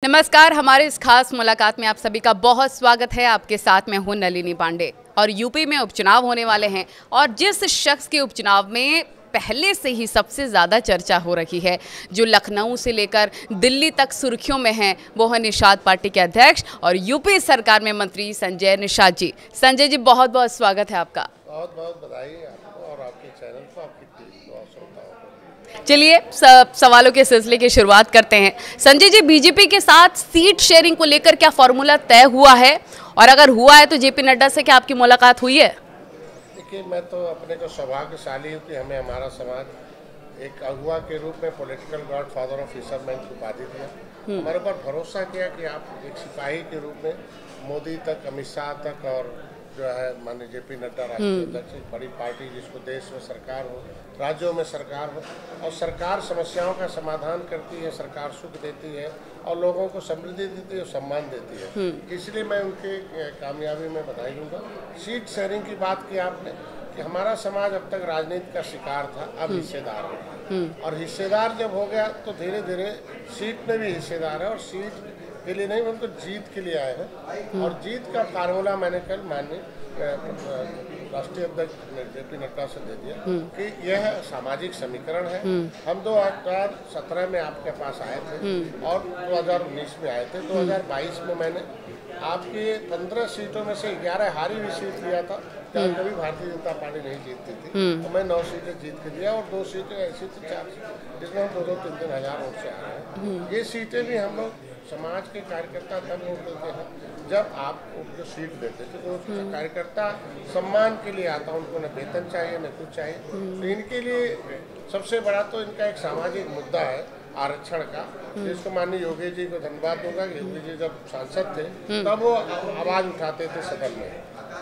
नमस्कार, हमारे इस खास मुलाकात में आप सभी का बहुत स्वागत है। आपके साथ मैं हूं नलिनी पांडे और यूपी में उपचुनाव होने वाले हैं और जिस शख्स के उपचुनाव में पहले से ही सबसे ज़्यादा चर्चा हो रही है, जो लखनऊ से लेकर दिल्ली तक सुर्खियों में हैं, वो है निषाद पार्टी के अध्यक्ष और यूपी सरकार में मंत्री संजय निषाद जी। संजय जी, बहुत बहुत स्वागत है आपका। बहुत बहुत बधाई आपको और आपके चैनल को, आपकी टीम को और श्रोताओं को। चलिए सवालों के सिलसिले की शुरुआत करते हैं। संजय जी, बीजेपी के साथ सीट शेयरिंग को लेकर क्या फॉर्मूला तय हुआ है, और अगर हुआ है तो जेपी नड्डा से क्या आपकी मुलाकात हुई है? देखिए, मैं तो अपने को सौभाग्यशाली हूँ कि हमें हमारा समाज एक अगुआ के रूप में political God father of fisherman की उपाधि दिया। हमारे ऊपर भरोसा किया कि आप एक सिपाही के रूप में मोदी तक, अमित शाह तक और जो है माननीय जेपी नड्डा राष्ट्रीय अध्यक्ष, एक बड़ी पार्टी जिसको देश में सरकार हो, राज्यों में सरकार हो और सरकार समस्याओं का समाधान करती है, सरकार सुख देती है और लोगों को समृद्धि देती है और सम्मान देती है। इसलिए मैं उनके कामयाबी में बधाई दूंगा। सीट शेयरिंग की बात की आपने कि हमारा समाज अब तक राजनीति का शिकार था, अब हिस्सेदार है और हिस्सेदार जब हो गया तो धीरे धीरे सीट में भी हिस्सेदार है और सीट के लिए नहीं, उनको जीत के लिए आए हैं और जीत का फार्मूला मैंने कल माननीय राष्ट्रीय अध्यक्ष जेपी नड्डा से दे दिया कि यह सामाजिक समीकरण है। हम 2017 में आपके पास आए थे और 2019 में आए थे। 2022 में मैंने आपकी 15 सीटों में से 11 हारी हुई सीट लिया था जहाँ कभी भारतीय जनता पार्टी नहीं जीतती थी, तो मैं 9 सीटें जीत के दिया और 2 सीटें ऐसी थी, 4 सीटें जिसमें हम 2-3 हज़ार वोट से आ रहे हैं। ये सीटें भी हम लोग समाज के कार्यकर्ता तब वोट देते हैं जब आप उनको सीट देते थे, तो कार्यकर्ता सम्मान के लिए आता, उनको न वेतन चाहिए न कुछ चाहिए। तो इनके लिए सबसे बड़ा तो इनका एक सामाजिक मुद्दा है आरक्षण का, जिसको माननीय योगी जी को धन्यवाद दूंगा। योगी जी जब सांसद थे तब वो आवाज़ उठाते थे सदन में,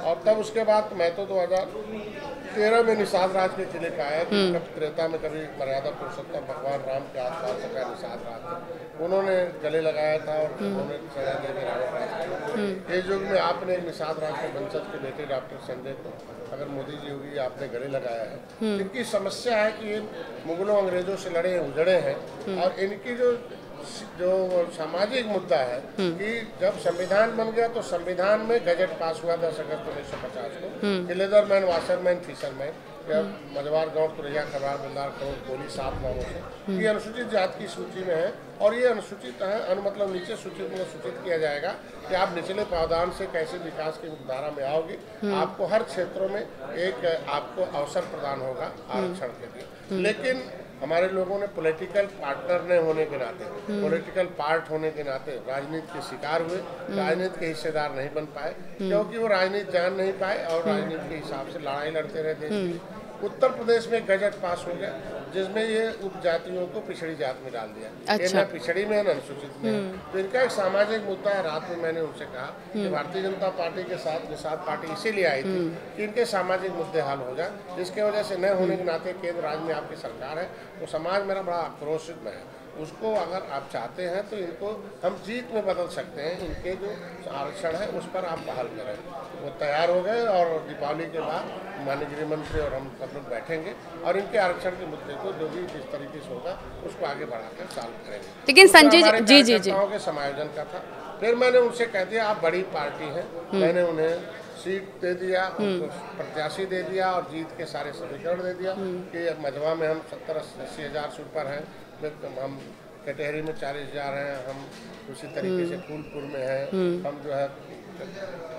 और तब उसके बाद मैं तो 2013 में निषाद राज के किले का आया, कभी त्रेता में, कभी मर्यादा पुरुषोत्तम भगवान राम के आसपास का निषाद राज था, उन्होंने गले लगाया था और उन्होंने सजा देकर रावण राज। इस युग में आपने निषाद राज के वंशज के बेटे डॉक्टर संजय को अगर मोदी जी होगी आपने गले लगाया है। इनकी समस्या है कि मुगलों अंग्रेजों से लड़े उजड़े हैं और इनकी जो सामाजिक मुद्दा है कि जब संविधान बन गया तो संविधान में गजट पास हुआ 10 अगस्त 1950 को, लेदरमैन, वाशरमैन, फिशरमैन या मजवार गांव, तुरैया, खरवार, बंदार, करोड़, कोली, 7 गाँवों से ये अनुसूचित जाति की सूची में है और ये अनुसूचित है, मतलब नीचे सूचित में सूचित किया जाएगा कि आप निचले पावदान से कैसे विकास की धारा में आओगे। आपको हर क्षेत्रों में एक आपको अवसर प्रदान होगा आरक्षण के लिए। लेकिन हमारे लोगों ने पॉलिटिकल पार्टनर ने होने के नाते, पॉलिटिकल पार्ट होने के नाते राजनीति के शिकार हुए, राजनीति के हिस्सेदार नहीं बन पाए क्योंकि वो राजनीति जान नहीं पाए और राजनीति के हिसाब से लड़ाई लड़ते रहे देश। उत्तर प्रदेश में गजट पास हो गया जिसमें ये उपजातियों को पिछड़ी जात में डाल दिया। अच्छा। ये न पिछड़ी में न अनुसूचित में। तो इनका एक सामाजिक मुद्दा है। रात में मैंने उनसे कहा कि भारतीय जनता पार्टी के साथ निषाद पार्टी इसीलिए आई थी कि इनके सामाजिक मुद्दे हल हो जाए, जिसके वजह से न होने के नाते केंद्र राज्य में आपकी सरकार है तो समाज मेरा बड़ा आक्रोशित में है। उसको अगर आप चाहते हैं तो इनको हम जीत में बदल सकते हैं। इनके जो आरक्षण है उस पर आप पहल करें। वो तैयार हो गए और दीपावली के बाद माननीय गृह मंत्री और हम सब लोग बैठेंगे और इनके आरक्षण के मुद्दे को जो भी जिस तरीके से होगा उसको आगे बढ़ाकर सॉल्व करेंगे। लेकिन संजय जी के समायोजन का था। फिर मैंने उनसे कह दिया आप बड़ी पार्टी हैं, मैंने उन्हें सीट दे दिया, उनको प्रत्याशी दे दिया और जीत के सारे समीकरण दे दिया कि मझवा में हम 70-80 हज़ार सीट पर हैं, हम कटहरी में 40,000 हैं, हम उसी तरीके से फूलपुर में हैं, हम जो है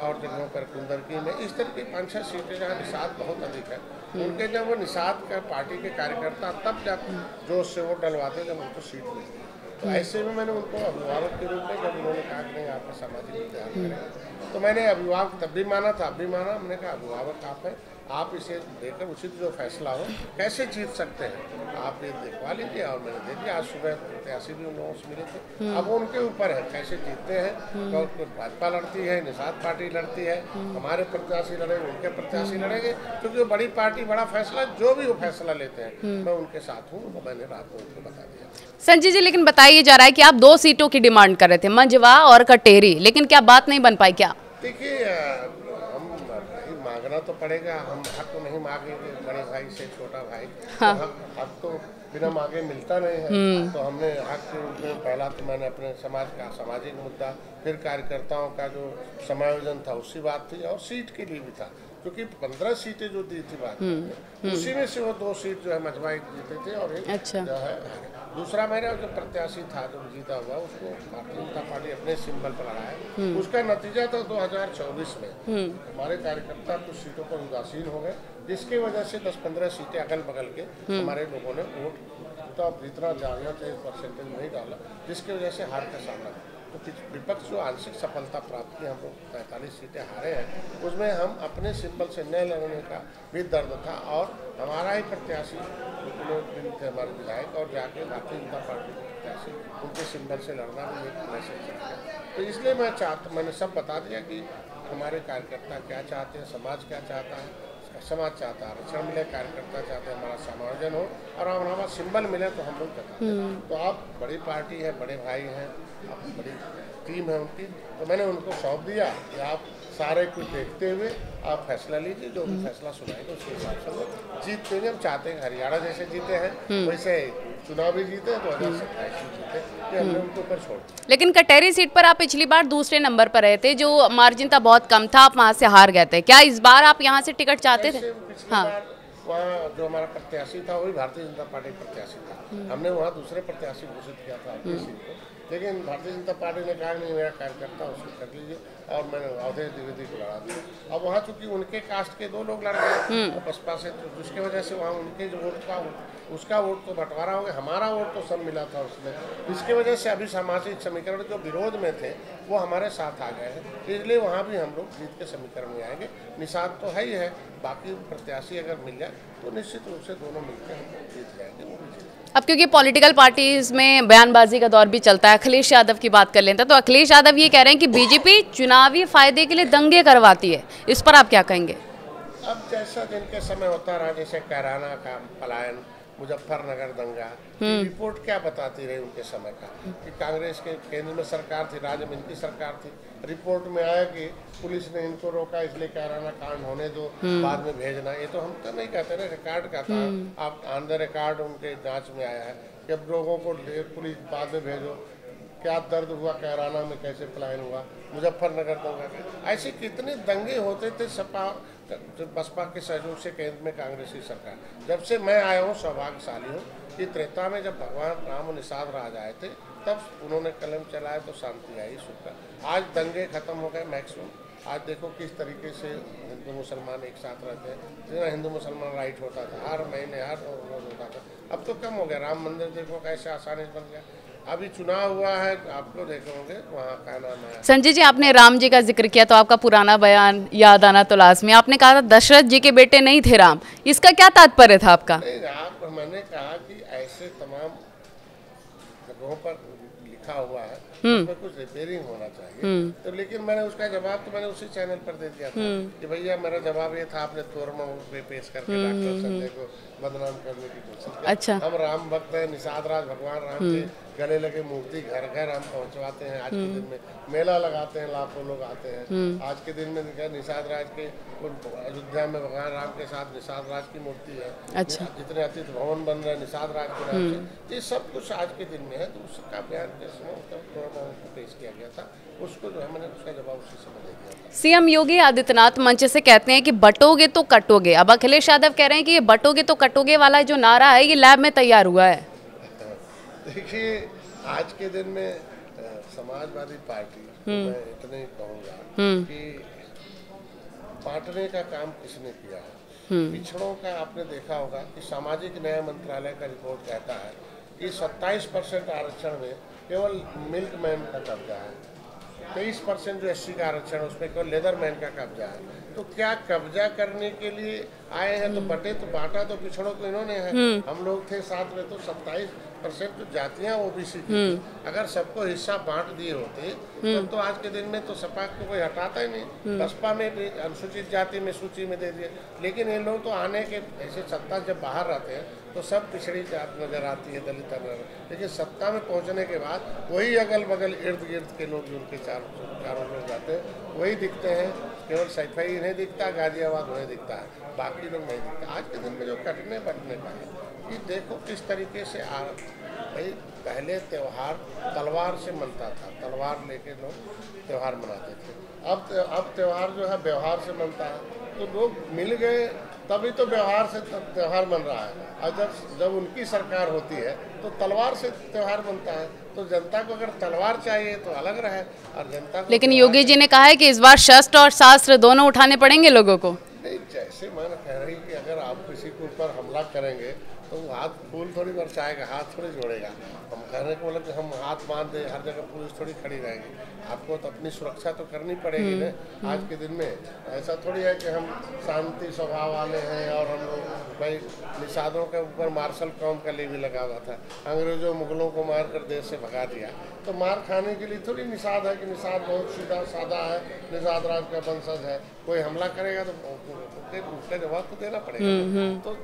और जगहों पर कुंदरकी में, इस तरह की 5-6 सीटें जहाँ निषाद बहुत अधिक है उनके, जब वो निषाद का पार्टी के कार्यकर्ता तब जब जोश से वोट डलवाते जब उनको सीट मिलती। तो ऐसे में मैंने उनको अभिभावक के रूप में जब उन्होंने कहा कि नहीं आपका सामाजिक मुद्दे हल करें तो मैंने अभिभावक तब भी माना था, अब भी माना। मैंने कहा अभिभावक आप हैं, आप इसे देकर उचित जो फैसला हो कैसे जीत सकते हैं आप ये देखवा लीजिए। और मैंने देख लिया, आज सुबह प्रत्याशी भी उन लोगों से मिले थे। अब वो उनके ऊपर है कैसे जीतते हैं। तो भाजपा लड़ती है, निषाद पार्टी लड़ती है, हमारे प्रत्याशी लड़ेंगे, उनके प्रत्याशी लड़ेंगे, क्योंकि वो बड़ी पार्टी बड़ा फैसला, जो भी वो फैसला लेते हैं मैं उनके साथ हूँ। वो मैंने रात में उनको बता दिया। संजय जी, लेकिन बताइए जा रहा है कि आप 2 सीटों की डिमांड कर रहे थे, मंझवा और कटेरी, लेकिन क्या बात नहीं बन पाई क्या? देखिए, हम मांगना तो पड़ेगा, हम हक तो नहीं मांगेंगे बड़े भाई से छोटा भाई। हाँ। तो हक तो बिना मांगे मिलता नहीं है। तो हमने हक के रूप में पहला तो मैंने अपने समाज का सामाजिक मुद्दा, फिर कार्यकर्ताओं का जो समायोजन था उसकी बात थी, और सीट के लिए भी था, क्योंकि 15 सीटें जो दी थी बात उसी में से वो 2 सीट जो है मजबा जीते थे, और एक जो है दूसरा मेरा जो प्रत्याशी था जो जीता हुआ उसको भारतीय जनता पार्टी अपने सिंबल पर लगाया। उसका नतीजा तो 2024 में हमारे कार्यकर्ता कुछ सीटों पर उदासीन हो गए, जिसकी वजह से 10-15 सीटें अगल बगल के हमारे लोगों ने वोट तो जितना जाना चाहिए परसेंटेज नहीं डाला, जिसकी वजह से हार का सामना। तो विपक्ष जो आंशिक सफलता प्राप्त की, हम लोग 45 सीटें हारे हैं, उसमें हम अपने सिंबल से न लड़ने का भी दर्द था, और हमारा ही प्रत्याशी लोग थे हमारे विधायक, और जाके भारतीय जनता पार्टी के प्रत्याशी उनके सिंबल से लड़ना भी एक मैसेज है। तो इसलिए मैंने सब बता दिया कि हमारे कार्यकर्ता क्या चाहते हैं, समाज क्या चाहता है। समाज चाहता है आरक्षण मिले, कार्यकर्ता चाहते हैं हमारा समायोजन हो, और हमारा सिंबल मिले तो हम लोग चाहते हैं। तो आप बड़ी पार्टी है, बड़े भाई हैं, आप बड़ी टीम है उनकी, तो मैंने उनको सौंप दिया कि आप सारे कुछ देखते हुए आप फैसला लीजिए, जो भी फैसला सुनाएंगे उसके हिसाब से लोग जीत देंगे। हम चाहते हैं हरियाणा जैसे जीते हैं वैसे चुनाव भी जीते, 2027 जीते, कि हमने उनको ऊपर छोड़। लेकिन कटेरी सीट पर आप पिछली बार दूसरे नंबर पर रहे थे, जो मार्जिन था बहुत कम था, आप वहाँ से हार गए थे। क्या इस बार आप यहाँ से टिकट चाहते थे? हाँ, वहाँ जो हमारा प्रत्याशी था वही भारतीय जनता पार्टी प्रत्याशी था। हमने वहाँ दूसरे प्रत्याशी घोषित किया था अपनी सीट को, लेकिन भारतीय जनता पार्टी ने कहा नहीं मेरा कार्यकर्ता उसको कर लीजिए, और मैंने अवधेश द्विवेदी को लड़ा दिया। अब वहाँ चूंकि उनके कास्ट के 2 लोग लड़ गए बसपा से, तो जिसकी वजह से वहाँ उनके जो वोट था उसका वोट तो बंटवारा हो गया, हमारा वोट तो सब मिला था उसमें। इसकी वजह से अभी सामाजिक समीकरण जो विरोध में थे वो हमारे साथ आ गए हैं, इसलिए वहाँ भी हम लोग जीत के समीकरण में आएंगे। निषाद तो है ही है, बाकी प्रत्याशी अगर मिल जाए तो निश्चित रूप से दोनों मिलकर हम जीत जाएंगे, वो भी जीत। अब क्योंकि पॉलिटिकल पार्टीज में बयानबाजी का दौर भी चलता है, अखिलेश यादव की बात कर लेते हैं, तो अखिलेश यादव ये कह रहे हैं कि बीजेपी चुनावी फायदे के लिए दंगे करवाती है, इस पर आप क्या कहेंगे? अब जैसा दिन के समय होता रहा, जैसे कैराना का पलायन, मुजफ्फरनगर दंगा, रिपोर्ट क्या बताती रही उनके समय का कि कांग्रेस के केंद्र में सरकार थी, राज्य में इनकी सरकार थी, रिपोर्ट में आया कि पुलिस ने इनको रोका इसलिए कैराना कांड होने दो, बाद में भेजना। ये तो हम तो नहीं कहते ना, रिकॉर्ड का था, आप ऑन द रिकॉर्ड उनके जांच में आया है कि अब लोगों को पुलिस बाद में भेजो। क्या दर्द हुआ कैराना में, कैसे पलायन हुआ, मुजफ्फरनगर दंगा, ऐसे कितने दंगे होते थे सपा बसपा के सहयोग से केंद्र में कांग्रेस की सरकार। जब से मैं आया हूँ सौभाग्यशाली हूँ कि त्रेता में जब भगवान राम और निषाद राज आए थे तब उन्होंने कलम चलाया तो शांति आई, सुख। आज दंगे खत्म हो गए मैक्सिमम। आज देखो किस तरीके से हिंदू मुसलमान एक साथ रहते हैं, जितना हिंदू मुसलमान राइट होता था हर महीने हर रोज होता था, अब तो कम हो गया। राम मंदिर देखो कैसे आसानी से बन गया। अभी चुनाव हुआ है, आप लोग देखोगे वहाँ का नाम है। संजय जी, आपने राम जी का जिक्र किया तो आपका पुराना बयान याद आना तो लाजमी। आपने कहा था दशरथ जी के बेटे नहीं थे राम, इसका क्या तात्पर्य था आपका? नहीं, मैंने कहा कि ऐसे तमाम जगहों पर लिखा हुआ है उसमें कुछ रिपेयरिंग होना चाहिए, तो लेकिन मैंने उसका जवाब तो मैंने उसी चैनल पर दे दिया था कि भैया मेरा जवाब ये था, आपने तोरमा पे पेश करके डॉक्टर संजय को बदनाम करने की कोशिश की। अच्छा, हम राम भक्त हैं, निषाद राज भगवान राम के गले लगे मूर्ति घर घर हम पहुंचवाते हैं। आज के दिन में मेला लगाते हैं, लाखों लोग आते हैं। आज के दिन में निषाद राज के अयोध्या में भगवान राम के साथ निषाद राज की मूर्ति है। अच्छा, जितने अतिथि भवन बन रहे हैं निषाद राज के नाम से, ये सब कुछ आज के दिन में है। तो उसका बयान के समय पेश किया गया था, उसको जो है मैंने उसका जवाब उसी समय दे दिया। सीएम योगी आदित्यनाथ मंच से कहते हैं कि बटोगे तो कटोगे। अब अखिलेश यादव कह रहे हैं कि ये बटोगे तो कटोगे वाला जो नारा है ये लैब में तैयार हुआ है। देखिए, आज के दिन में समाजवादी पार्टी मैं इतने कहूँगा कि बांटने का काम किसने किया है। पिछड़ों का आपने देखा होगा कि सामाजिक न्याय मंत्रालय का रिपोर्ट कहता है कि 27% आरक्षण में केवल मिल्कमैन का कब्जा है, 23% जो SC का आरक्षण है उसमें केवल लेदरमैन का कब्जा है। तो क्या कब्जा करने के लिए आए हैं? तो बटे तो बांटा तो पिछड़ों को इन्होंने है। हम लोग थे साथ में, तो 27% जो जातियां OBC की थी, अगर सबको हिस्सा बांट दिए होते तो आज के दिन में तो सपा को कोई हटाता ही नहीं। बसपा में भी अनुसूचित जाति में सूची में दे दिए, लेकिन ये लोग तो आने के ऐसे सत्ता जब बाहर रहते हैं तो सब पिछड़ी जात नजर आती है, दलित नजर, लेकिन सत्ता में पहुंचने के बाद वही अगल बगल इर्द गिर्द के लोग जो उनके चारों लोग जाते हैं वही दिखते हैं। केवल सैफई नहीं दिखता, गाजियाबाद उन्हें दिखता है, बाकी लोग नहीं दिखता। आज के दिन में जो कटने बटने का है कि देखो किस तरीके से भाई पहले त्यौहार तलवार से मनता था, तलवार लेके लोग त्यौहार मनाते थे। अब त्यौहार जो है व्यवहार से मनता है। तो लोग मिल गए तभी तो व्यवहार से त्यौहार बन रहा है। और जब उनकी सरकार होती है तो तलवार से त्यौहार बनता है। तो जनता को अगर तलवार चाहिए तो अलग रहे, और जनता को। लेकिन योगी जी ने कहा है कि इस बार शस्त्र और शास्त्र दोनों उठाने पड़ेंगे लोगों को। नहीं, जैसे मैं कह रही कि अगर आप किसी के ऊपर हमला करेंगे तो वो हाथ फूल थोड़ी बरसाएगा, हाथ थोड़ी जोड़ेगा। हम कहने को मतलब कि हम हाथ बांध दें, हर जगह पुलिस थोड़ी खड़ी रहेगी। आपको तो अपनी सुरक्षा तो करनी पड़ेगी ना। आज के दिन में ऐसा थोड़ी है कि हम शांति स्वभाव वाले हैं और हम लोग भाई निषादों के ऊपर मार्शल कौम का लेवी लगा हुआ था। अंग्रेजों मुगलों को मार कर देश से भगा दिया। तो मार खाने के लिए थोड़ी निषाद है कि निषाद बहुत सीधा सादा है, निषाद राज का वंशज है। कोई हमला करेगा तो उसका जवाब तो देना पड़ेगा। तो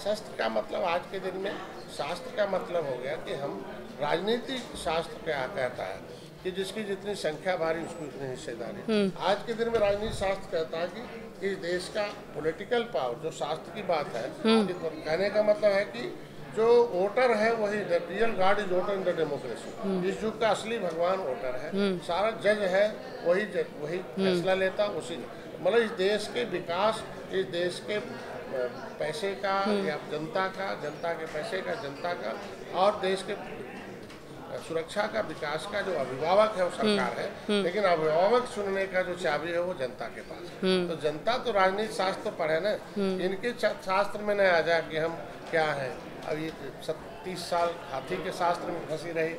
शस्त्र का मतलब आज के दिन में शास्त्र का मतलब हो गया कि हम राजनीतिक शास्त्र क्या कहता है कि जिसकी जितनी संख्या भारी उसकी उतनी हिस्सेदारी। आज के दिन में राजनीति शास्त्र कहता है कि इस देश का पॉलिटिकल पावर, जो शास्त्र की बात है, कहने का मतलब है कि जो वोटर है वही real God is voter in the democracy. इस युग का असली भगवान वोटर है। सारा जज है वही फैसला लेता, उसी मतलब इस देश के विकास, इस देश के पैसे का या जनता के पैसे का, जनता का और देश के सुरक्षा का, विकास का जो अभिभावक है वो सरकार है। लेकिन अभिभावक चुनने का जो चाबी है वो जनता के पास है। तो जनता तो राजनीति शास्त्र पढ़े ना, इनके शास्त्र में न आ जाए कि हम क्या है। अब ये 30 साल हाथी के शास्त्र में फंसी रही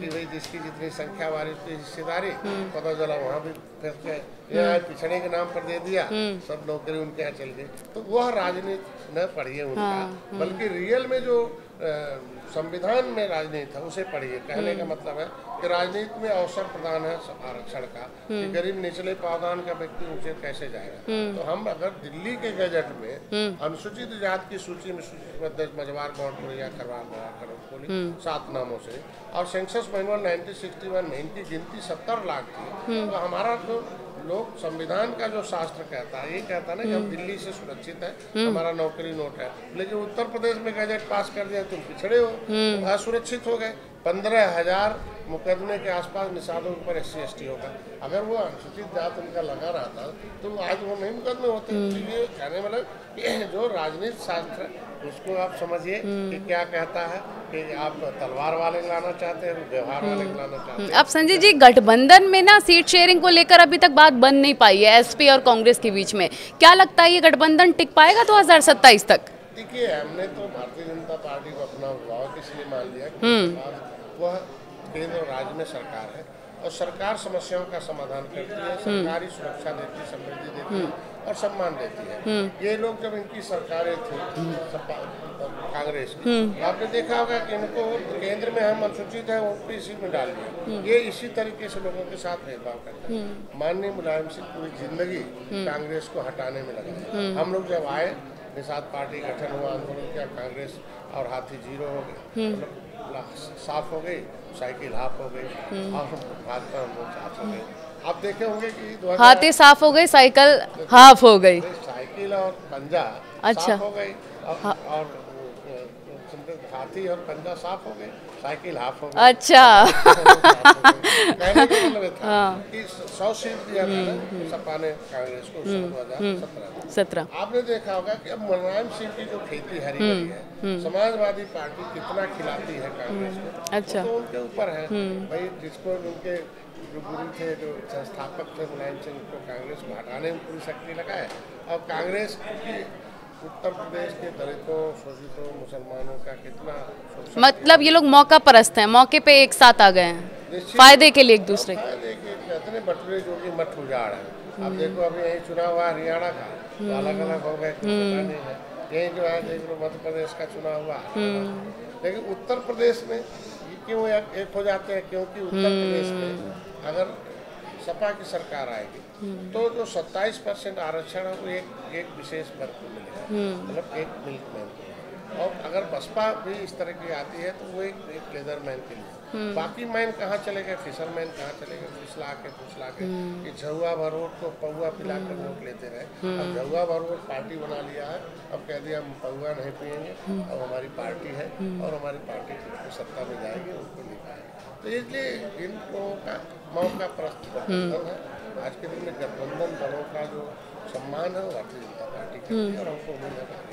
कि भाई जिसकी जितनी संख्या वाली उसकी हिस्सेदारी। पता चला वहाँ भी फिर के यहाँ पिछड़े के नाम पर दे दिया, सब नौकरी उनके यहाँ चल गई। तो वह राजनीति न पढ़िए उनका, बल्कि रियल में जो संविधान में राजनीति है उसे पढ़िए। कहने का मतलब है कि राजनीति में अवसर प्रदान है आरक्षण का, कि गरीब निचले पावदान का व्यक्ति ऊंचे कैसे जाएगा। तो हम अगर दिल्ली के गजट में अनुसूचित जाति की सूची में मजवार गौंडपुर या खरवार 7 नामों से, और सेंसस मैनुअल 1961 में इनकी गिनती 70 लाख थी। तो हमारा तो लोग संविधान का जो शास्त्र कहता है ये कहता है ना कि हम दिल्ली से सुरक्षित है, हमारा नौकरी नोट है। लेकिन उत्तर प्रदेश में गजट पास कर दिया, तुम पिछड़े हो, तुम असुरक्षित हो गए। 15,000 मुकदमे के आसपास निषादों के ऊपर SC ST होगा। अगर वो अनुसूचित जात उनका लगा रहा था तो आज वो नहीं मुकदमे होते। ये कहने मतलब जो राजनीति शास्त्र है उसको आप समझिए कि क्या कहता है कि आप तलवार वाले लाना चाहते हैं, व्यवहार वाले लाना चाहते हैं। अब संजय जी, गठबंधन में ना सीट शेयरिंग को लेकर अभी तक बात बन नहीं पाई है SP और कांग्रेस के बीच में। क्या लगता है ये गठबंधन टिक पाएगा 2027 तक? देखिए, हमने तो भारतीय जनता पार्टी को अपना विभाग इसलिए मान लिया कि वह केंद्र और राज्य में सरकार है और सरकार समस्याओं का समाधान करती है, सरकारी सुरक्षा देती है, समृद्धि देती है और सम्मान देती है। ये लोग जब इनकी सरकारें थी कांग्रेस की, आपने देखा होगा कि इनको केंद्र में हम अनुसूचित है OBC में डाल दिया। ये इसी तरीके से लोगों के साथ भेदभाव करते हैं। माननीय मुलायम सिंह पूरी जिंदगी कांग्रेस को हटाने में लगे। हम लोग जब आए, निषाद पार्टी गठन हुआ, आंदोलन किया, कांग्रेस और हाथी 0 हो गए, साफ हो गई, साइकिल हाफ हो गई और भाजपा हम लोग साफ हो गए। आप देखे होंगे कि हाथी साफ हो गई, साइकिल हाफ हो गई, साइकिल और पंजा साफ हो गई और हाथी और पंजा साफ हो गए, साइकिल हाफ हो गई। अच्छा कहने का मतलब था कि 100 सीट दिया था ना सपा ने कांग्रेस को 2017। आपने देखा होगा कि अब मुलायम सिंह की जो खेती हरी भरी है, समाजवादी पार्टी कितना खिलाती है कांग्रेस को। अच्छा, तो उनके ऊपर है भाई, जिसको उनके जो गुरु थे, जो संस्थापक थे मुलायम सिंह को कांग्रेस को हटाने में पूरी शक्ति लगाए। अब कांग्रेस की उत्तर प्रदेश के दलितों, शोषितों, मुसलमानों का कितना, मतलब ये लोग मौका परस्त हैं, मौके पे एक साथ आ गए हैं फायदे के लिए एक दूसरे के। कहते हैं बटुए जो कि मठ उजाड़ है। अब देखो अभी यही चुनाव हुआ हरियाणा का, तो अलग अलग हो गए, नहीं है। यही जो है देख लो मध्य प्रदेश का चुनाव हुआ, लेकिन उत्तर प्रदेश में क्यों एक हो जाते हैं? क्योंकि उत्तर प्रदेश में अगर सपा की सरकार आएगी तो जो 27% आरक्षण है वो एक विशेष वर्ग को मिलेगा, मतलब एक मिल्कमैन को। और अगर बसपा भी इस तरह की आती है तो वो एक लेदरमैन के लिए। बाकी मैन कहाँ चले गए? फिशरमैन कहाँ चले गए? फुसला के कि झुआ भर वोट को पौआ पिला कर वोट लेते रहे। अब झुआ भर वोट पार्टी बना लिया है, अब कह दिया हम पौआ नहीं पिएंगे, अब हमारी पार्टी है और हमारी पार्टी सत्ता में जाएगी, उनको नहीं पाएंगे। तो इसलिए इन लोगों का मौका प्रस्त गठबंधन है। आज के दिन में गठबंधन दलों का जो सम्मान है वो भारतीय जनता पार्टी करती है और हमको उम्मीद है।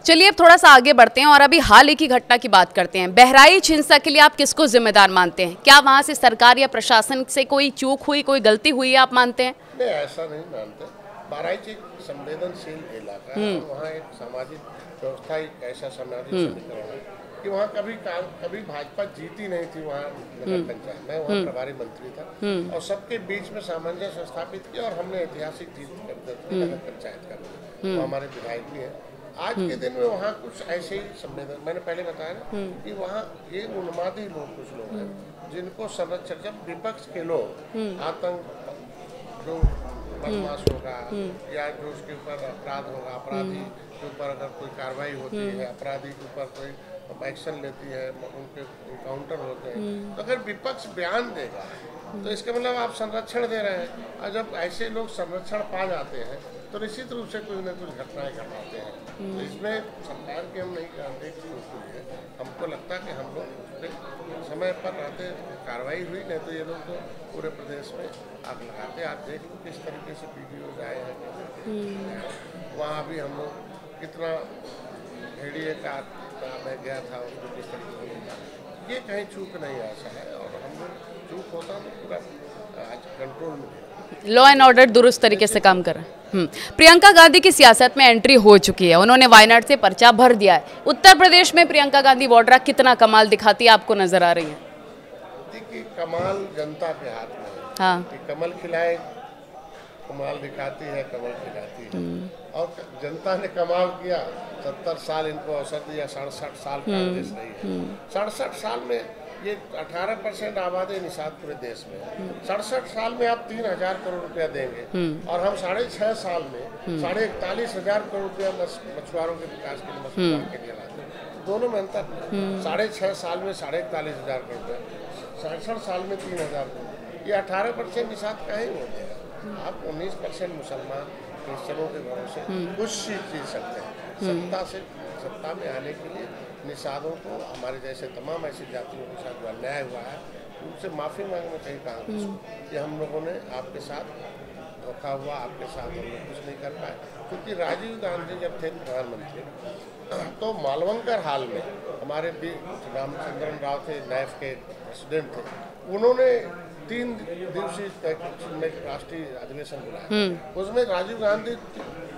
चलिए अब थोड़ा सा आगे बढ़ते हैं और अभी हाल ही की घटना की बात करते हैं। बहराइच हिंसा के लिए आप किसको जिम्मेदार मानते हैं? क्या वहाँ से सरकार या प्रशासन से कोई चूक हुई, कोई गलती हुई है, आप मानते हैं? नहीं, ऐसा नहीं मानते। बहराइच एक संवेदनशील इलाका है, वहाँ एक सामाजिक व्यवस्था, एक ऐसा सामाजिक समीकरण है कि वहाँ कभी भाजपा जीती नहीं थी। वहाँ नगर पंचायत में वहाँ प्रभारी मंत्री था और सबके बीच में सामंजस्य स्थापित किया और हमने ऐतिहासिक जीत कर दी नगर पंचायत का। वो हमारे विधायक भी हैं। आज के दिन में वहाँ कुछ ऐसे ही संवेदन, मैंने पहले बताया ना कि वहाँ ये उन्मादी लोग, कुछ लोग हैं जिनको संरक्षण, जब विपक्ष के लोग आतंक, जो बदमाश होगा या जो उसके ऊपर अपराध होगा, अपराधी के ऊपर अगर कोई कार्रवाई होती है, अपराधी के ऊपर कोई एक्शन लेती है, उनके इनकाउंटर होते हैं, तो अगर विपक्ष बयान देगा तो इसका मतलब आप संरक्षण दे रहे हैं। और जब ऐसे लोग संरक्षण पा जाते हैं तो निश्चित रूप से कुछ न कुछ घटनाएं घटाते हैं। तो इसमें सरकार के हम नहीं जानते कि है, हमको लगता है कि हम लोग समय पर रहते कार्रवाई हुई, नहीं तो ये लोग तो पूरे प्रदेश में आग लगाते। आप देख लो किस तरीके से वीडियोज आए हैं। वहाँ भी हम लोग कितना भेड़िए का मैं गया था, उसको किस तरीके से, ये कहीं चूक नहीं ऐसा है। और हम लोग चूक होता तो पूरा आज कंट्रोल में, लॉ एंड ऑर्डर दुरुस्त तरीके से काम कर रहे हैं। प्रियंका गांधी की सियासत में एंट्री हो चुकी है, उन्होंने वायनाड से पर्चा भर दिया है। उत्तर प्रदेश में प्रियंका गांधी वाड्रा कितना कमाल दिखाती है, आपको नजर आ रही है? देखिए, कमाल जनता के हाथ में है। हाँ, कि कमल खिलाए, कमाल दिखाती है, कमल खिलाती है। और जनता ने कमाल किया, 70 साल इनको अवसर दिया, 67 साल कांग्रेस रही है। 67 साल में ये 18% आबादी निषाद पूरे देश में है। 67 साल में आप 3000 करोड़ रुपया देंगे और हम 6.5 साल में 41,500 करोड़ रुपया मछुआरों के विकास के लिए, मछुआरों के लिए लाते हैं। दोनों में अंतर, 6.5 साल में 41,500 करोड़ रुपया, 67 साल में 3,000 करोड़। ये 18% निषाद का ही हो जाएगा। आप 19% मुसलमान क्रिश्चनों के भरोसे कुछ सीख सकते हैं। सत्ता में आने के लिए निषादों को, हमारे जैसे तमाम ऐसी जातियों के साथ जो अन्याय हुआ है, उनसे माफ़ी मांगना चाहिए कांग्रेस को कि हम लोगों ने आपके साथ धोखा हुआ, आपके साथ हम लोग कुछ नहीं कर पाए। क्योंकि राजीव गांधी जब थे प्रधानमंत्री तो मालवंकर हाल में हमारे रामचंद्रन राव थे, नैफ के प्रेसिडेंट थे, उन्होंने 3 दिवसीय राष्ट्रीय अधिवेशन बुलाया। उसमें राजीव गांधी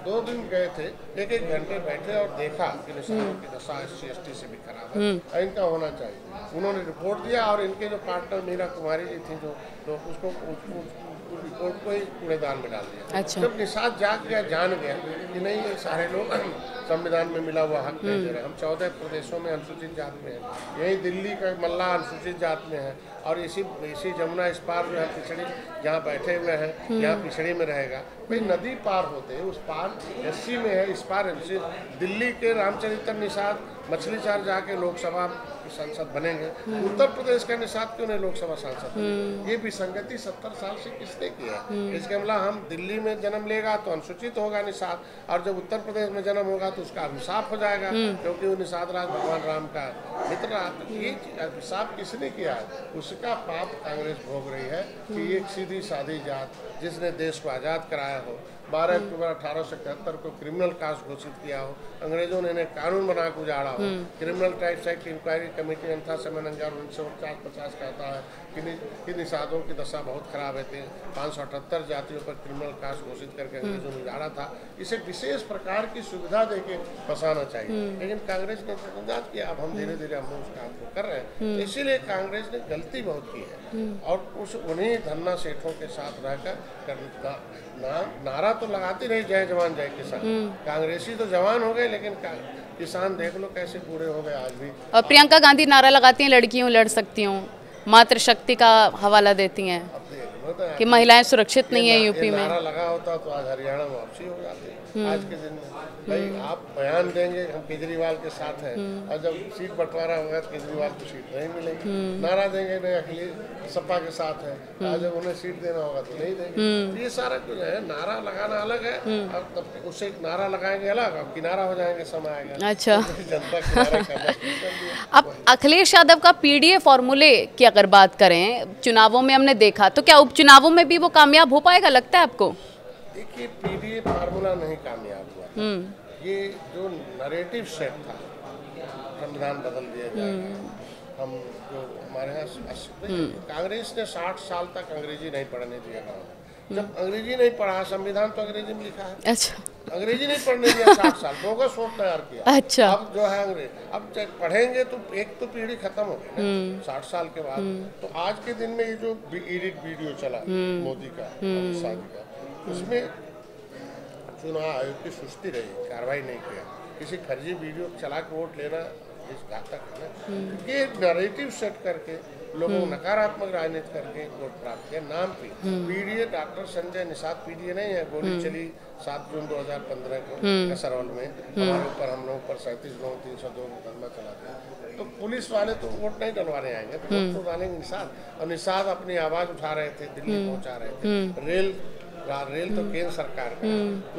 2 दिन गए थे, 1-1 घंटे बैठे और देखा कि निषादों की दशा SC/ST से भी खराब है, इनका होना चाहिए। उन्होंने रिपोर्ट दिया और इनके जो पार्टनर मीरा कुमारी जी थी, जो उसको रिपोर्ट को ही कूड़ेदान में डाल दिया। अच्छा। जब निषाद जाग गया, जान गया कि नहीं, ये सारे लोग संविधान में मिला हुआ हक नहीं दे रहे। हम 14 प्रदेशों में अनुसूचित जात में हैं, यही दिल्ली का मल्ला अनुसूचित जात में है और इसी जमुना इस पार जो है पिछड़ी, जहाँ बैठे हुए हैं, यहाँ पिछड़ी में रहेगा। भाई नदी पार होते हैं, उस पार SC में है, इस पार MC। दिल्ली के रामचरित्र निषाद मछली चार जाके लोकसभा सांसद बनेंगे, उत्तर प्रदेश का निषाद क्यों नहीं लोकसभा सांसद? ये विसंगति 70 साल से किसने किया? इसके मतलब हम दिल्ली में जन्म लेगा तो अनुसूचित होगा निषाद, और जब उत्तर प्रदेश में जन्म होगा तो उसका अभिशाप हो जाएगा, क्योंकि वो निषाद राज भगवान राम का मित्र रहा। तो ये अभिशाप किसने किया है? उसका पाप कांग्रेस भोग रही है कि एक सीधी सादी जात जिसने देश को आज़ाद कराया हो, 12 अक्टूबर 1871 को क्रिमिनल कास्ट घोषित किया हो, अंग्रेजों ने इन्हें कानून बना के उजाड़ा हो, criminal types act inquiry committee अंथा समय 1949-50 कहता है कि निषादों की दशा बहुत खराब है। 578 जातियों पर क्रिमिनल कास्ट घोषित करके अंग्रेजों ने उजाड़ा था। इसे विशेष प्रकार की सुविधा देके फंसाना चाहिए, लेकिन कांग्रेस ने समझा कि अब हम धीरे धीरे हम उस काम को कर रहे हैं। इसीलिए कांग्रेस ने गलती बहुत की है और उन्हीं धन्ना सेठों के साथ रहकर नारा तो लगाती रही, जय जवान जय किसान। कांग्रेसी तो जवान हो गए, लेकिन किसान देख लो कैसे बूढ़े हो गए आज भी। और प्रियंका गांधी नारा लगाती हैं, लड़कियों लड़ सकती हूँ, मातृशक्ति का हवाला देती हैं तो कि महिलाएं सुरक्षित नहीं है यूपी में। नारा लगा होता तो आज हरियाणा में वापसी हो जाती है। आज के दिन में भाई आप बयान देंगे हम केजरीवाल के साथ हैं, और जब सीट बंटवारा होगा तो केजरीवाल को सीट नहीं मिलेगी। नारा देंगे नहीं अखिलेश सपा के साथ है, और जब उन्हें सीट देना होगा तो नहीं देंगे। तो ये सारा कुछ है, नारा लगाना अलग है, और तब उससे नारा लगाएंगे अलग, अब किनारा हो जाएंगे, समय आएगा। अच्छा, जनता किनारा करना शुरू कर दिया। अब अखिलेश यादव का पीडीए फॉर्मूले की अगर बात करें, चुनावों में हमने देखा, तो क्या उपचुनावों में भी वो कामयाब हो पाएगा, लगता है आपको? देखिए, पीडीए फार्मूला नहीं कामयाब हुआ। ये जो नरेटिव सेट था, संविधान बदल दिया जाएगा, हम जो हमारे यहाँ कांग्रेस ने 60 साल तक अंग्रेजी नहीं पढ़ने दिया गाँव में। जब अंग्रेजी नहीं पढ़ा, संविधान तो अंग्रेजी में लिखा है। अच्छा, अंग्रेजी नहीं पढ़ने दिया 60 साल, बोगस वोट तैयार किया। अच्छा, अब जो है अंग्रेज, अब जब पढ़ेंगे तो एक तो पीढ़ी खत्म हो गई ना 60 साल के बाद। तो आज के दिन में ये जो एडिट वीडियो चला मोदी का, शादी का, उसमें चुनाव आयोग की सुस्ती रही, कार्रवाई नहीं किया। किसी फर्जी वीडियो चला के वोट लेना इस घातक है ना। ये नैरेटिव सेट करके लोगों को नकारात्मक राजनीति करके वोट प्राप्त किया। नाम पे PDA, doctor Sanjay Nishad PDA नहीं है। गोली चली 7 जून 2015 को कसरवल में, हमारे ऊपर, हम लोगों पर 37 लोगों 302 मुकदमा चला दिया। तो पुलिस वाले तो वोट नहीं डलवाने आएंगे, तो वोट तो डालेंगे निषाद। और निषाद अपनी आवाज उठा रहे थे, दिल्ली पहुंचा रहे थे। रेल तो केंद्र सरकार का,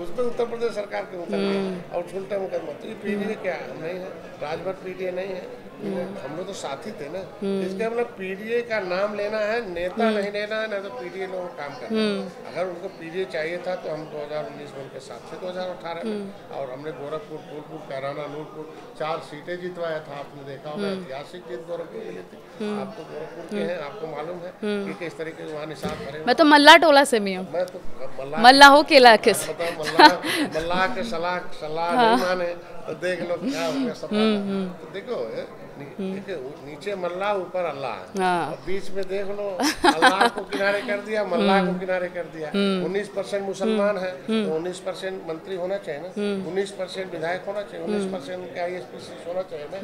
उसमें उत्तर प्रदेश सरकार के मुकदमा और उल्टा मुकदमा। तो ये पीडीए क्या नहीं है, राजभर पीडीए नहीं है, हम लोग तो साथी थे ना। इसका मतलब पीडीए का नाम लेना है, नेता नहीं लेना है, ना तो पीडीए लोगों को काम करना है। अगर उनको पीडीए चाहिए था तो हम 2019 में उनके साथ थे, 2018 में, और हमने गोरखपुर, फूलपुर, कैराना, नूरपुर 4 सीटें जितवाया था। आपने देखा होगा, ऐतिहासिक जीत गोरखपुर मिली थी। आप तो गोरखपुर के हैं, आपको मालूम है कि किस तरीके से वहाँ निशान भरे। मैं तो मल्ला टोला से भी हूँ। मैं तो मल्ला हो के इलाके से। मल्लाह के सलाह नहीं माने तो देख लो क्या हो गया सपा। तो देखो नीचे मल्लाह, ऊपर अल्लाह है, और बीच में देख लो अल्लाह को किनारे कर दिया, मल्लाह को किनारे कर दिया। 19% मुसलमान है तो 19% मंत्री होना चाहिए ना, 19% विधायक होना चाहिए, 19% उनके ISPC होना चाहिए ना,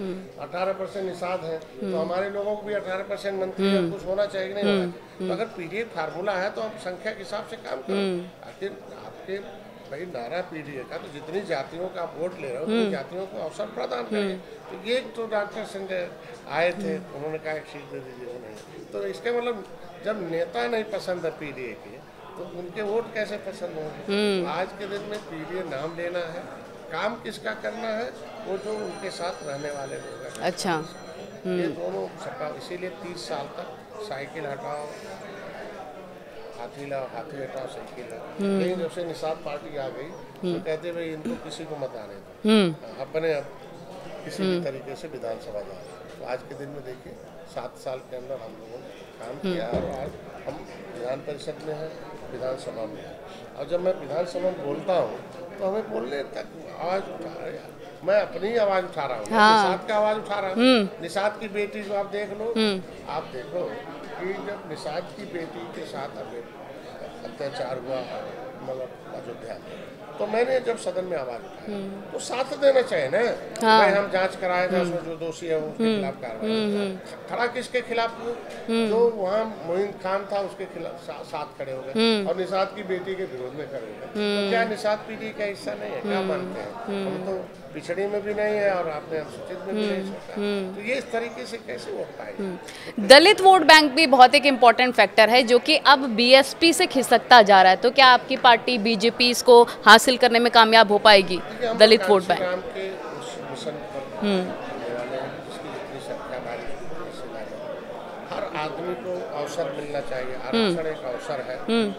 18% निषाद है, तो हमारे लोगों को भी 18% मंत्री या कुछ होना चाहिए, नहीं होना चाहिए। तो अगर पीडीए फार्मूला है तो आप संख्या के हिसाब से काम करो। आखिर आपके भाई नारा पीडीए का, तो जितनी जातियों का आप वोट ले रहे हो उतनी जातियों को अवसर प्रदान करें। तो ये तो डॉक्टर संजय आए थे, उन्होंने कहा एक सीट दे दीजिए, नहीं। तो इसका मतलब जब नेता नहीं पसंद है पीडीए के, तो उनके वोट कैसे पसंद होंगे? तो आज के दिन में पीडीए नाम लेना है, काम किसका करना है, वो जो उनके साथ रहने वाले लोग। अच्छा, ये दोनों सपा, इसीलिए 30 साल तक साइकिल हटाओ हाथी लाओ, हाथी हटाओ साइकिल लाओ। लेकिन जब से निषाद पार्टी आ गई तो कहते भाई इनको किसी को मत आने दो, अपने अब किसी भी तरीके से विधानसभा जा रहे। तो आज के दिन में देखिए 7 साल के अंदर हम लोगों ने काम किया, और आज हम विधान परिषद में हैं, विधानसभा में हैं। और जब मैं विधानसभा में बोलता हूँ तो हमें बोलने तक आवाज़ उठा रहे हैं। मैं अपनी आवाज़ उठा रहा हूँ, निषाद की आवाज़ उठा रहा हूँ। निषाद की बेटी जो आप देख लो, आप देखो कि जब निषाद की बेटी के साथ अत्याचार हुआ, मतलब अयोध्या में, तो मैंने जब सदन में आवाज उठाई तो साथ देना चाहिए ना। भाई हम जांच कराए थे, उसमें जो दोषी है उसके खिलाफ कार्रवाई। खड़ा किसके खिलाफ हुआ? जो वहाँ मोइन खान था उसके खिलाफ साथ खड़े हो गए, और निषाद की बेटी के विरोध में खड़े हो गए। तो क्या निषाद पीढ़ी का हिस्सा नहीं है? क्या मानते हैं? हम तो पिछड़ी में भी नहीं है, और आपने अनुसूचित में भी नहीं सोचा। तो ये इस तरीके से कैसे वोट पाएंगे? दलित वोट बैंक भी बहुत एक इम्पॉर्टेंट फैक्टर है, जो कि अब बीएसपी से खिसकता जा रहा है। तो क्या आपकी पार्टी बीजेपी इसको हासिल करने में कामयाब हो पाएगी, दलित वोट बैंक? के उस मिशन पर हर आदमी को अवसर मिलना चाहिए। आरक्षण एक अवसर है,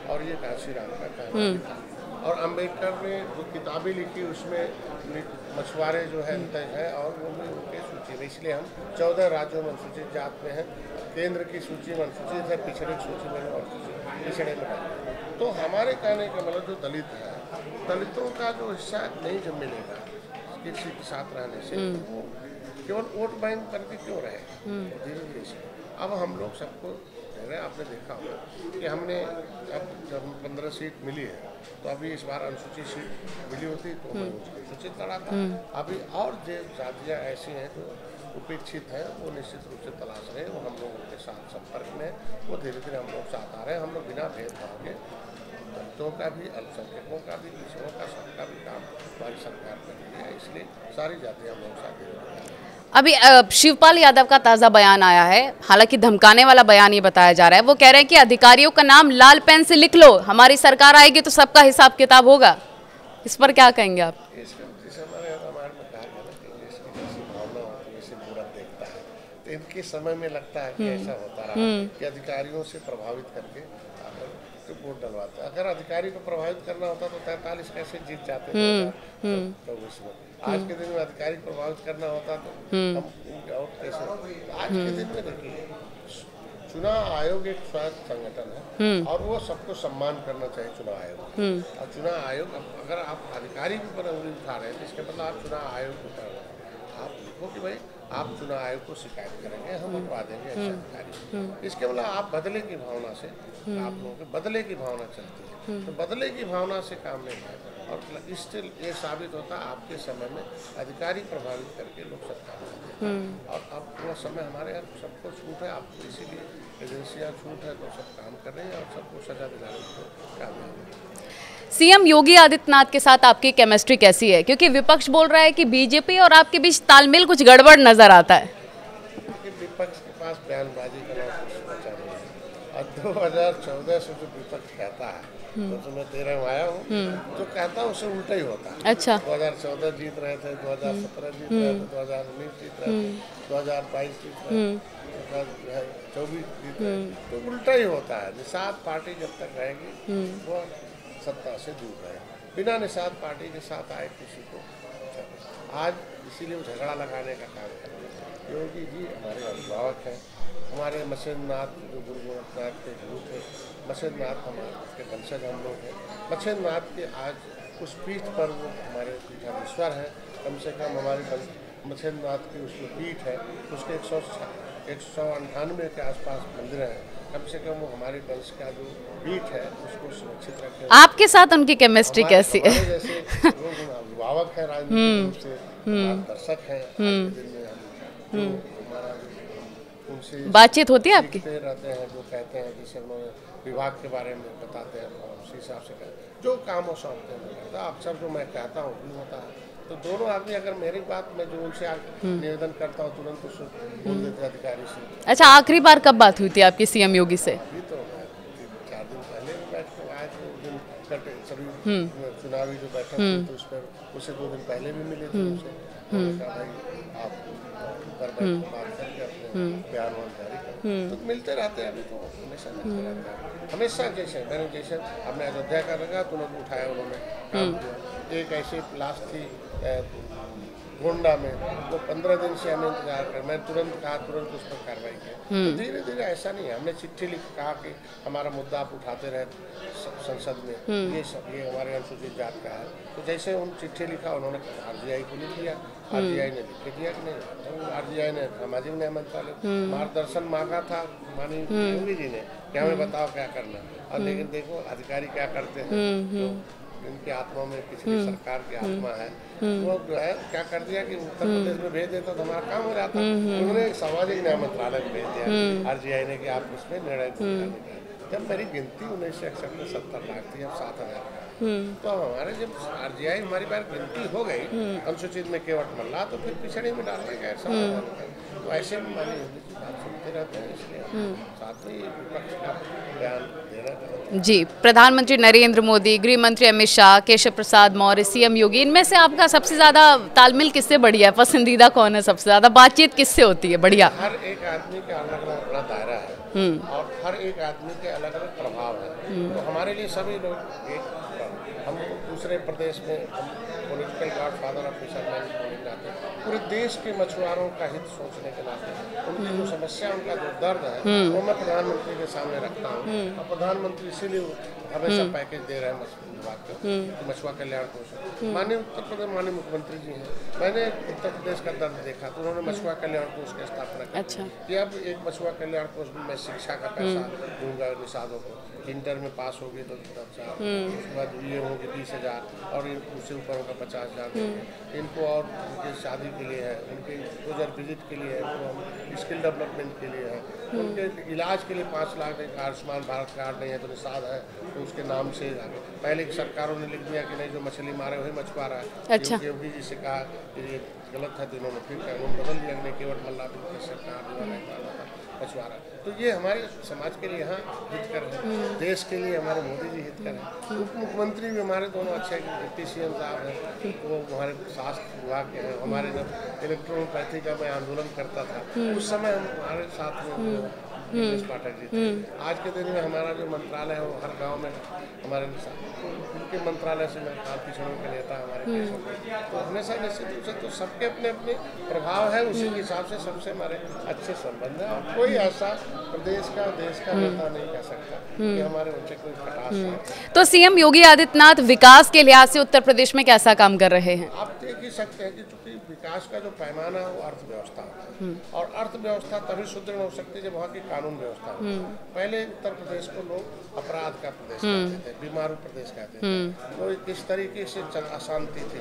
और ये कांशीराम का कहना था। और अम्बेडकर ने जो किताबें लिखी उसमें मछुआरे जो है तय है, और वो भी उनके सूची में, इसलिए हम 14 राज्यों में अनुसूचित जात में हैं, केंद्र की सूची में अनुसूचित है, पिछड़े की सूची में पिछड़े में। तो हमारे कहने का मतलब जो दलित है, दलितों का जो हिस्सा नहीं जब मिलेगा किसी के साथ रहने से, तो वो केवल वोट बैंक करके क्यों रहे? धीरे धीरे से अब हम लोग सबको, आपने देखा होगा कि हमने अब जब 15 सीट मिली है, तो अभी इस बार अनुसूचित सीट मिली होती तो मैं अनुसूचित लड़ा था। अभी और जो जातियाँ ऐसी हैं जो उपेक्षित हैं, वो निश्चित रूप से तलाश रहे, वो हम लोगों के साथ संपर्क में, वो धीरे धीरे हम लोग साथ आ रहे हैं। हम लोग बिना भेदभाव के दलितों का भी, अल्पसंख्यकों का भी, पिछड़ों का, सबका भी काम हमारी सरकार कर रही है, इसलिए सारी जातियाँ हम लोग साथ हैं। अभी शिवपाल यादव का ताज़ा बयान आया है, हालांकि धमकाने वाला बयान ये बताया जा रहा है। वो कह रहे हैं कि अधिकारियों का नाम लाल पेन से लिख लो, हमारी सरकार आएगी तो सबका हिसाब किताब होगा। इस पर क्या कहेंगे आप? इनके समय में लगता है कि ऐसा होता रहा कि अधिकारियों से प्रभावित करके वोट डलवाते। अगर अधिकारी को प्रभावित करना होता तो 43 कैसे जीत जाते 2024 में। आज के दिन में अधिकारी को प्रभावित करना होता तो हम और कैसे। आज के दिन में देखिए, चुनाव आयोग एक स्वायत्त संगठन है और वो सबको सम्मान करना चाहिए चुनाव आयोग। और चुनाव आयोग, अगर आप अधिकारी के ऊपर उंगली उठा रहे हैं तो इसके मतलब आप चुनाव आयोग के ऊपर आप लिखो कि भाई आप चुनाव आयोग को शिकायत करेंगे, हम हटवा देंगे ऐसे अधिकारी। इसके मतलब आप बदले की भावना से, आप लोगों के बदले की भावना चलती है, तो बदले की भावना से काम नहीं है। और इससे ये साबित होता है आपके समय में अधिकारी प्रभावित करके लोग सरकार करते हैं। और अब वो समय हमारे यहाँ सबको छूट है, आपको इसीलिए एजेंसियाँ छूट है तो सब काम कर रही हैं और सबको सजा दिलाने को काम है। सीएम योगी आदित्यनाथ के साथ आपकी केमिस्ट्री कैसी है? क्योंकि विपक्ष बोल रहा है कि बीजेपी और आपके बीच तालमेल कुछ गड़बड़ नजर आता है। विपक्ष के पास बयानबाजी का कुछ बचा नहीं है। और 2014 से जो विपक्ष कहता है, तो मैं 13 में आया हूँ, जो कहता है उससे उल्टा ही होता है। अच्छा, 2014 जीत रहे थे, 2017 जीत रहे थे, 2019 जीत रहे थे, 2022 जीत रहे थे, 2024 जीत रहे, तो उल्टा ही होता है। निषाद पार्टी जब तक रहेगी वो सत्ता से दूर रहे, बिना निषाद पार्टी के साथ आए किसी को आज इसीलिए वो झगड़ा लगाने का काम कर रहे हैं। योगी जी हमारे अभिभावक हैं, हमारे मछेंद्रनाथ जो गुरु गोरखनाथ के गुरु थे, मछेंद्रनाथ हमारे वंशज हम लोग हैं। मछेंद्रनाथ के आज उस पीठ पर वो हमारे पीठाधीश्वर हैं। कम से कम हमारे मछेंद्रनाथ की उसमें पीठ है, उसके 198 के आसपास मंदिर हैं। कम से कम वो हमारे वंश का जो पीठ है उसको सुरक्षित रखें। आपके साथ उनकी केमिस्ट्री कैसी है? जैसे अभिभावक है, राजनीतिक रूप से दर्शक है, हमारा उनसे बातचीत होती है आपकी? रहते हैं, जो कहते हैं जैसे उन्होंने विभाग के बारे में बताते हैं, उसी हिसाब से कहते जो काम वो सौंपते हैं। अक्सर जो मैं कहता हूँ भी होता है, तो दोनों आदमी अगर मेरी बात में जो उनसे निवेदन करता हूँ तुरंत उसको बोल देते अधिकारी से। अच्छा, आखिरी बार कब बात हुई थी आपकी सीएम योगी से? अभी तो 4 दिन पहले बैठ के आए थे, उस दिन सभी चुनावी जो बैठक हुई तो उस पर उससे 2 दिन पहले भी मिले थे उनसे। कहा भाई आप बात करके अपने बयान जारी करें, तो मिलते रहते हैं। अभी तो हमेशा मिलते रहते हैं, हमेशा जैसे मैंने जैसे हमने अयोध्या का रखा तुरंत उठाया उन्होंने काम किया। एक ऐसी लाश थी गोंडा में, वो 15 दिन से हमें इंतजार कर, मैं तुरंत कहा, तुरंत उस पर कार्रवाई की। तो धीरे धीरे ऐसा नहीं है, हमने चिट्ठी लिख कहा कि हमारा मुद्दा आप उठाते रहे संसद में, ये सब ये हमारे अनुसूचित जात का है। तो जैसे उन चिट्ठी लिखा उन्होंने आरजीआई को लिख दिया, आरजीआई ने लिख दिया कि नहीं, तो आरजीआई ने सामाजिक न्याय मंत्रालय मार्गदर्शन मांगा था माननीय योगी जी ने कि हमें बताओ क्या करना। और लेकिन देखो अधिकारी क्या करते हैं, इनकी आत्मा में पिछली सरकार की आत्मा है, वो जो है क्या कर दिया कि उत्तर प्रदेश में भेज देता तो हमारा काम हो जाता। उन्होंने सामाजिक न्याय मंत्रालय में भेज दिया आरजीआई ने कि आप उसमें निर्णय। जब मेरी गिनती 1961 में 70 लाख थी, अब 7,000 तो हमारे जब आरजीआई हमारी बार गिनती हो गई अनुसूचित में केवट मल्ला, तो फिर पिछड़े में डालने का ऐसा तो ऐसे में मानी बात सुनते रहते हैं, इसलिए साथ में विपक्ष का बयान देना। जी, प्रधानमंत्री नरेंद्र मोदी, गृह मंत्री अमित शाह, केशव प्रसाद मौर्य, सीएम योगी, इनमें से आपका सबसे ज़्यादा तालमेल किससे बढ़िया है? पसंदीदा कौन है? सबसे ज़्यादा बातचीत किससे होती है बढ़िया? हर एक आदमी का अलग अलग अपना दायरा है और हर एक आदमी के अलग अलग प्रभाव है। तो हमारे लिए सभी लोग एक, हम दूसरे प्रदेश में हम पॉलिटिकल गॉडफादर ऑफ फिशरमैन होने के नाते पूरे देश के मछुआरों का हित सोचने के नाते उनकी जो समस्या, उनका जो दर्द है वो मैं प्रधानमंत्री के सामने रखता हूँ। और प्रधानमंत्री इसीलिए हमेशा पैकेज दे रहे हैं विभाग को, मछुआ कल्याण कोष। माननीय उत्तर प्रदेश माननीय मुख्यमंत्री जी हैं, मैंने उत्तर प्रदेश का दर्द देखा तो उन्होंने मछुआ कल्याण कोष की स्थापना की। अच्छा, कि अब एक मछुआ कल्याण कोष में मैं शिक्षा का पैसा दूंगा निषादों को, इंटर में पास होगी तो अच्छा, उसके बाद ये होगी 20,000 और उससे ऊपर होगा 50,000 इनको, और उनके शादी के लिए है, उनके रोजर विजिट के लिए है, स्किल डेवलपमेंट के लिए है। उनके इलाज के लिए 5 लाख देगा। आयुष्मान भारत कार्ड नहीं है तो निषाद है तो उसके नाम से पहले की सरकारों ने लिख दिया कि नहीं, जो मछली मारे वही मछुआ रहा है। अच्छा। योगी जी से कहा कि ये गलत है तो इन्होंने फिर कानून बदल दिया कि नहीं, केवल मल्ला सरकार मछुआरा। तो ये हमारे समाज के लिए यहाँ हितकर है, देश के लिए हमारे मोदी जी हितकर हैं। उप मुख्यमंत्री भी हमारे दोनों अच्छे डिप्टी CM साहब हैं, वो हमारे स्वास्थ्य विभाग के हैं। हमारे जब इलेक्ट्रोपैथी का मैं आंदोलन करता था उस समय हमारे साथ में दिनेश पाठक जी थे। आज के दिन में हमारा जो मंत्रालय है वो हर गांव में हमारे उनके मंत्रालय से मैं पिछड़ों के नेता हमारे तो हमेशा निश्चित रूप से तो सबके अपने अपने प्रभाव है, उसी के हिसाब से सबसे हमारे अच्छे संबंध है। और कोई ऐसा प्रदेश का देश का नेता नहीं कह सकता कि हमारे उनसे कोई खटास है। तो CM योगी आदित्यनाथ विकास के लिहाज से उत्तर प्रदेश में कैसा काम कर रहे हैं? आप देख ही सकते हैं कि चूंकि विकास का जो पैमाना है वो अर्थव्यवस्था होता है, और अर्थव्यवस्था तभी सुदृढ़ हो सकती है जब वहाँ की कानून व्यवस्था हो। पहले उत्तर प्रदेश को लोग अपराध का प्रदेश कहते थे, बीमारू प्रदेश कहते थे, तो किस तरीके से अशांति थी।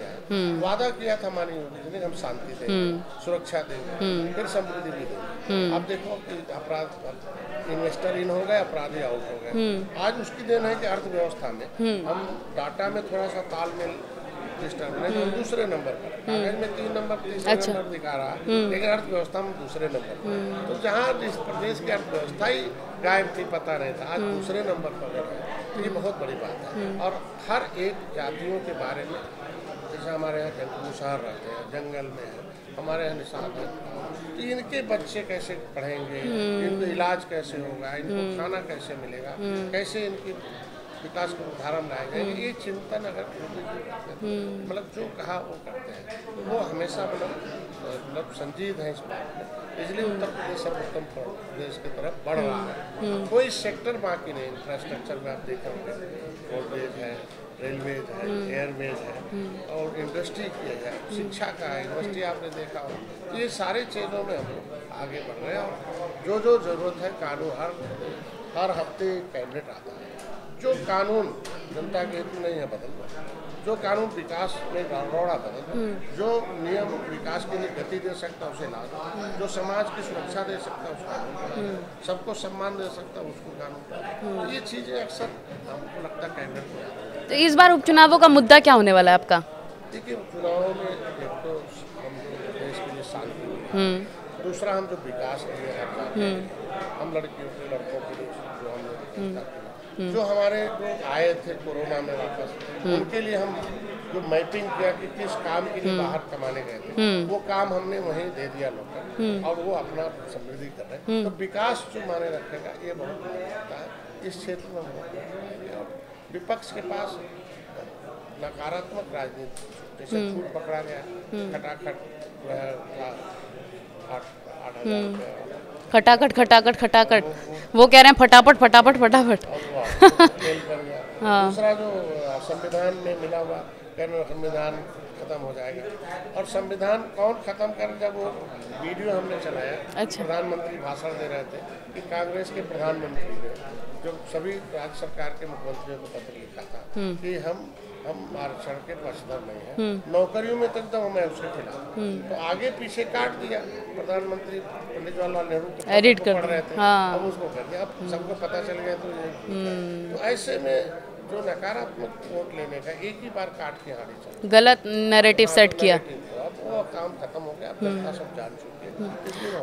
वादा किया था माननीय योगी जी ने, हम शांति देंगे, सुरक्षा देंगे, फिर समृद्धि भी देंगे। अब देखो कि अपराध इन्वेस्टर इन हो गए, अपराधी आउट हो गए। आज उसकी देन है कि अर्थव्यवस्था में हम डाटा में थोड़ा सा तालमेल जो दूसरे नंबर पर, कागज में 3 नंबर तीसरे नंबर दिखा रहा है, लेकिन अर्थव्यवस्था में दूसरे नंबर पर। तो जहाँ इस प्रदेश की अर्थव्यवस्था ही गायब थी, पता नहीं था, आज दूसरे नंबर पर है। तो ये बहुत बड़ी बात है। और हर एक जातियों के बारे में, जैसे हमारे यहाँ जंगल रहते हैं, जंगल में है, हमारे यहाँ निषाद है, तो इनके बच्चे कैसे पढ़ेंगे, इनको इलाज कैसे होगा, इनको खाना कैसे मिलेगा, कैसे इनकी विकास को उदाहरण लाएंगे, ये चिंतन अगर मतलब जो कहा वो करते हैं, वो हमेशा मतलब संजीद है इस बात में। इसलिए उत्तर प्रदेश सर्वोत्तम प्रदेश की तरफ बढ़ रहा है। कोई सेक्टर बाकी नहीं। इंफ्रास्ट्रक्चर में आप देखेंगे, रोडवेज है, रेलवेज है, एयरवेज है, और इंडस्ट्री की है, शिक्षा का है, यूनिवर्सिटी आपने देखा हो। ये सारे चीज़ों में हम लोग आगे बढ़ रहे हैं। और जो जो ज़रूरत है कानून हर हफ्ते कैबिनेट आता है। जो कानून जनता के हित में नहीं है बदल रहा, जो कानून विकास में गड़बड़ा बदल, जो नियम विकास के लिए गति दे सकता उसे ला, जो समाज की सुरक्षा दे सकता उस कानून, सबको सम्मान दे सकता उसको कानून। ये चीज़ें अक्सर हमको लगता है कैबिनेट में। तो इस बार उपचुनावों का मुद्दा क्या होने वाला है आपका? देखिए, उपचुनावों में एक तो हम देश के लिए शांति, दूसरा हम जो विकास के लिए हम लड़कियों के लड़कों के लिए जो हम जो हमारे लोग आए थे कोरोना में वापस, उनके लिए हम जो मैपिंग किया कि किस काम के लिए बाहर कमाने गए थे, वो काम हमने वहीं दे दिया लोग, और वो अपना समृद्धि कर रहे हैं। तो विकास जो माने रखेगा ये बहुत होता है इस क्षेत्र में बहुत। और विपक्ष के पास नकारात्मक राजनीति, जैसे छूट पकड़ा गया, खटाखट खटाखट खटाखट खटाखट, वो कह रहे हैं फटाफट फटाफट फटाफट। दूसरा जो संविधान में मिला हुआ, कहना संविधान खत्म हो जाएगा, और संविधान कौन खत्म कर, जब वो वीडियो हमने चलाया। अच्छा। प्रधानमंत्री भाषण दे रहे थे कि कांग्रेस के प्रधानमंत्री ने जो सभी राज्य सरकार के मुख्यमंत्रियों को पत्र लिखा था कि हम आरक्षण के पक्षधर नहीं है, नौकरियों में तक तो हमें उसके खिलाफ, तो आगे पीछे काट दिया। प्रधानमंत्री पंडित जवाहरलाल नेहरू एडिट कर रहे थे, अब उसको कर दिया, अब सबको पता चल गया। तो ऐसे में जो नकारात्मक वोट लेने का एक ही बार काट के हारी चल, गलत नैरेटिव सेट किया, अब वो काम खत्म हो गया, जनता सब जान चुकी है।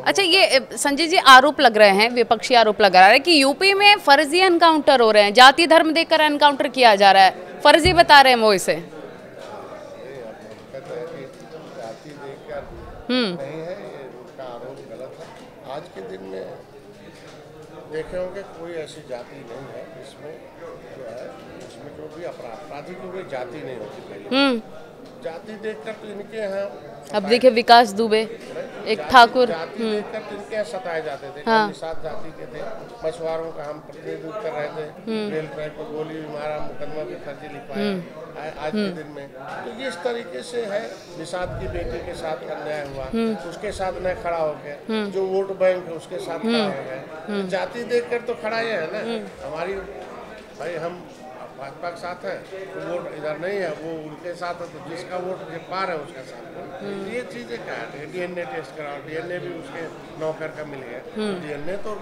अच्छा, ये संजय जी आरोप लग रहे हैं, विपक्षी आरोप लगा रहा है कि यूपी में फर्जी एनकाउंटर हो रहे हैं, जाति धर्म देखकर एनकाउंटर किया जा रहा है, फर्जी बता रहे हैं वो इसे। कहते हैं कि जाति देखकर नहीं है, ये उनका आरोप गलत है। आज के दिन में देखे होंगे कोई ऐसी जाति नहीं है इसमें जो है, इसमें जो भी अपराधी की कोई जाति नहीं होती पहले। जाति देखकर तो इनके यहाँ, अब देखिए विकास दुबे, एक ठाकुर, जाति देखकर तो इनके यहाँ सताए जाते थे। हाँ। 7 जाति के थे, मछुआरों का हम प्रतिनिधित्व कर रहे थे, रेल ट्रैक को गोली भी मारा, मुकदमा भी फर्जी लिखवाया आज के दिन में। तो इस तरीके से है, निषाद की बेटी के साथ अन्याय हुआ, उसके साथ न खड़ा हो गया, जो वोट बैंक है उसके साथ खड़ा हो गया। तो जाति देखकर तो खड़ा ही है ना हमारी, भाई हम भाजपा के साथ है तो वोट इधर नहीं है, वो उनके साथ है तो जिसका वोट जो पार है उसका साथ है। ये चीज़ें क्या है, डीएनए टेस्ट कराओ, डीएनए भी उसके नौकर का मिल गया। डीएनए तो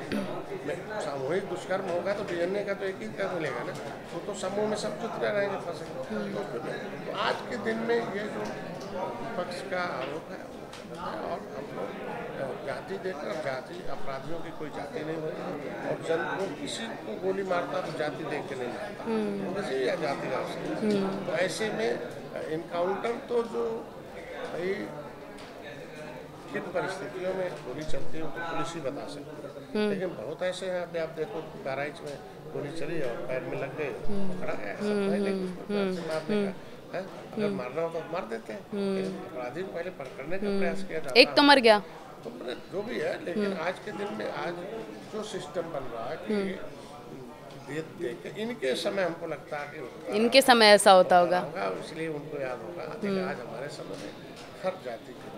सामूहिक दुष्कर्म होगा तो डीएनए का तो एक ही का मिलेगा ना, तो समूह में सब जुट रहेंगे फंसे। तो आज के दिन में ये जो विपक्ष का आरोप है और हम लोग जाति देखकर, जाति अपराधियों की कोई जाति नहीं होती और जन को किसी को गोली मारता तो जाति देख के नहीं मारता, वैसे या जाति का। तो ऐसे में इनकाउंटर तो जो भाई किन परिस्थितियों में गोली चलती है तो पुलिस ही बता सकती है, लेकिन बहुत ऐसे हैं अभी आप देखो बहराइच में गोली चली और पैर में लग गई, पकड़ा गया, अगर मारना हो तो मार देते हैं, अपराधी को पहले पकड़ने का प्रयास किया जाता है। एक तो मर गया, तो जो भी है, लेकिन आज के दिन में आज जो सिस्टम बन रहा है कि देख के इनके समय हमको लगता है कि इनके समय ऐसा होता होगा, इसलिए उनको याद होगा। आज हमारे समय में हर जाति के लोग,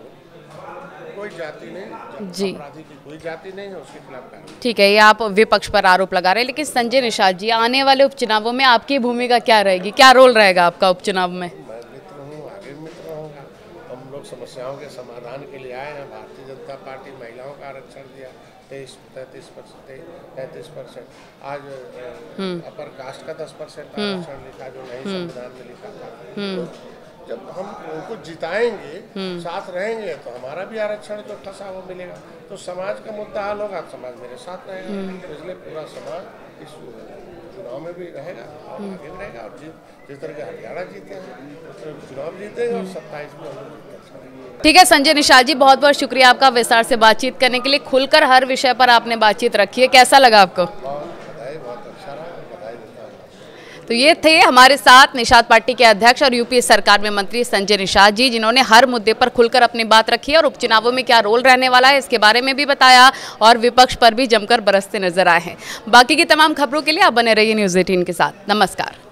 कोई जाति नहीं जी, अपराधी की कोई जाति नहीं है, उसके खिलाफ कार्रवाई। ठीक है, ये आप विपक्ष पर आरोप लगा रहे हैं, लेकिन संजय निषाद जी आने वाले उपचुनावों में आपकी भूमिका क्या रहेगी, क्या रोल रहेगा आपका उपचुनाव में? मैं मित्र हूँ, आगे मित्र रहूँगा। हम लोग समस्याओं के समाधान के लिए आए हैं। भारतीय जनता पार्टी महिलाओं का आरक्षण दिया 33%, आज अपर कास्ट का 10% आरक्षण लिखा जो नहीं संविधान में लिखा था। तो जब हम उनको जिताएंगे, साथ रहेंगे तो हमारा भी आरक्षण जो फंसा वो मिलेगा, तो समाज का मुद्दा हल होगा, समाज मेरे साथ रहेगा। तो इसलिए पूरा समाज इस चुनाव में भी रहेगा और आगे भी रहेगा। और जिस तरह के हरियाणा जीते हैं चुनाव जीतेंगे और 27 में हम जीतेंगे। ठीक है संजय निषाद जी, बहुत बहुत शुक्रिया आपका विस्तार से बातचीत करने के लिए, खुलकर हर विषय पर आपने बातचीत रखी है, कैसा लगा आपको? बहुत अच्छा रहा, बधाई देता हूं। तो ये थे हमारे साथ निषाद पार्टी के अध्यक्ष और यूपीए सरकार में मंत्री संजय निषाद जी, जिन्होंने हर मुद्दे पर खुलकर अपनी बात रखी और उपचुनावों में क्या रोल रहने वाला है इसके बारे में भी बताया और विपक्ष पर भी जमकर बरसते नजर आए हैं। बाकी की तमाम खबरों के लिए आप बने रहिए न्यूज़ 18 के साथ। नमस्कार।